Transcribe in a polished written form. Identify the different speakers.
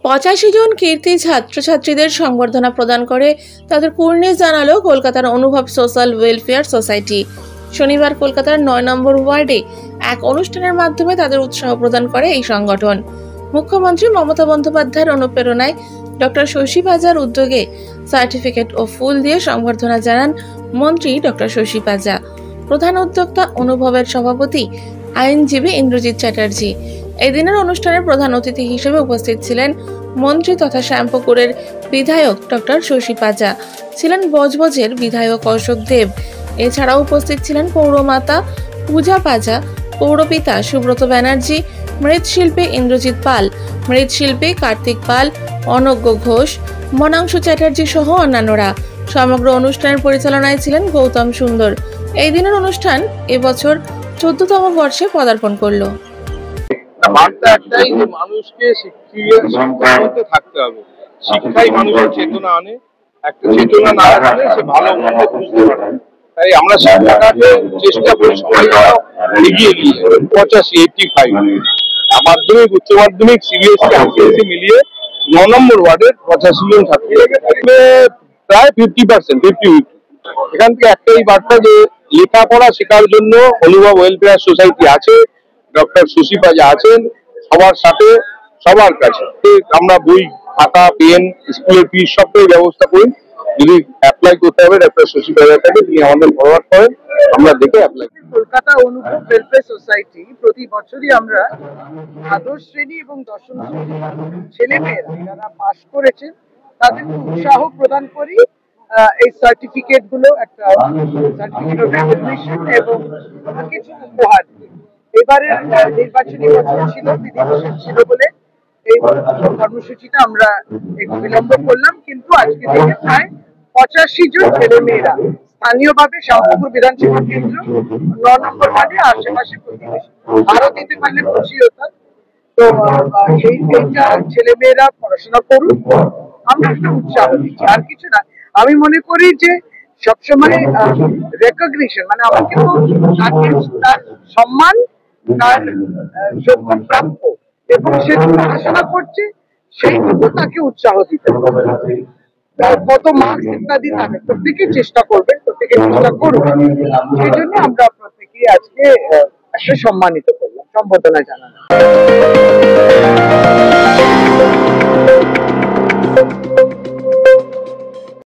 Speaker 1: পঁচাশি জন কীর্তি ছাত্রছাত্রীদের সংবর্ধনা প্রদান করে তাদের কুর্নিশ জানালো কলকাতার অনুভব সোশ্যাল ওয়েলফেয়ার সোসাইটি। শনিবার কলকাতার ৯ নম্বর ওয়ার্ডে এক অনুষ্ঠানের মাধ্যমে তাদের উৎসাহ প্রদান করে এই সংগঠন। মুখ্যমন্ত্রী মমতা বন্দ্যোপাধ্যায়ের অনুপ্রেরণায় ডক্টর শশী পাজার উদ্যোগে সার্টিফিকেট ও ফুল দিয়ে সংবর্ধনা জানান মন্ত্রী ডক্টর শশী পাজা। প্রধান উদ্যোক্তা অনুভবের সভাপতি আইনজীবী ইন্দ্রজিৎ চ্যাটার্জি। এই দিনের অনুষ্ঠানের প্রধান অতিথি হিসেবে উপস্থিত ছিলেন মন্ত্রী তথা শ্যামপুকুরের বিধায়ক ডক্টর শশী পাজা, ছিলেন বজবজের বিধায়ক অশোক দেব। এছাড়াও উপস্থিত ছিলেন পৌরমাতা পূজা পাজা, পৌরপিতা সুব্রত ব্যানার্জি, মৃৎশিল্পী ইন্দ্রজিৎ পাল, মৃৎশিল্পী কার্তিক পাল, অনজ্ঞ ঘোষ, মনাংশু চ্যাটার্জি সহ অন্যান্যরা। সমগ্র অনুষ্ঠানের পরিচালনায় ছিলেন গৌতম সুন্দর। এই দিনের অনুষ্ঠান এবছর 14তম বর্ষে পদার্পণ করলো।
Speaker 2: বার্তা একটাই যে মানুষকে শিক্ষিত থাকতে হবে। শিক্ষাই মানুষের চেতনা আনে, একটা চেতনা না আসলে সে ভালো মন্দ বুঝতে পারে। তাই আমরা শিক্ষাটাকে চেষ্টা করি সবাই এগিয়ে নিয়ে 85 মাধ্যমিক উচ্চ মাধ্যমিক সিবিএসসি আইসিএসসি মিলিয়ে ৯ নম্বর ওয়ার্ডের 85 জন ছাত্রী প্রায় 50%। এখান থেকে একটাই বার্তা যে লেখাপড়া শেখার জন্য অনুভব ওয়েলফেয়ার সোসাইটি আছে, ডক্টর শশী পাজা আছেন, সবার সাথে সবার কাছে আমরা বই, খাতা, পেন, স্কুলের ফিস সবটাই ব্যবস্থা করি। যদি অ্যাপ্লাই করতে হবে ডক্টর শশী পাজাটাকে তিনি আমাদের ফরওয়ার্ড করেন, আমরা দেখে অ্যাপ্লাই করি।
Speaker 3: কলকাতা অনুভব ওয়েলফেয়ার সোসাইটি প্রতি বছরই আমরা দ্বাদশ শ্রেণী এবং দশম শ্রেণীর ছেলেমেয়েরা যারা পাশ করেছেন তাদেরকে উৎসাহ প্রদান করি। এই সার্টিফিকেট গুলো একটা সার্টিফিকেট অফ রেকগনিশন এবং কিছু উপহার। এবারের নির্বাচনী বছর ছিল, বিধিনিষেধ ছিল বলে এই কর্মসূচিটা আমরা একটু বিলম্ব করলাম, কিন্তু আজকে থেকে প্রায় 85 জন ছেলে মেয়েরা স্থানীয়ভাবে শ্যামপুকুর বিধানসভা কেন্দ্র ৯ নম্বর ওয়ার্ডে আশেপাশে প্রতিবেশী আরো দিতে পারলে খুশি হতাম। তো এইটা ছেলে মেয়েরা পড়াশোনা করুন, আমরা একটা উৎসাহ দিচ্ছি, আর কিছু না। আমি মনে করি যে সবসময় রেকগনিশন মানে আমাকে তার সম্মান, তার যোগ্য প্রাপ্য এবং সে পড়াশোনা করছে সেইটুকু তাকে উৎসাহ দিতে হবে। কত মার্কস ইত্যাদি থাকে প্রত্যেকে চেষ্টা করবে, প্রত্যেকে চেষ্টা করুন। সেই জন্য আমরা প্রত্যেকে আজকে একটা সম্মানিত করলাম, সম্বোধনা জানালাম।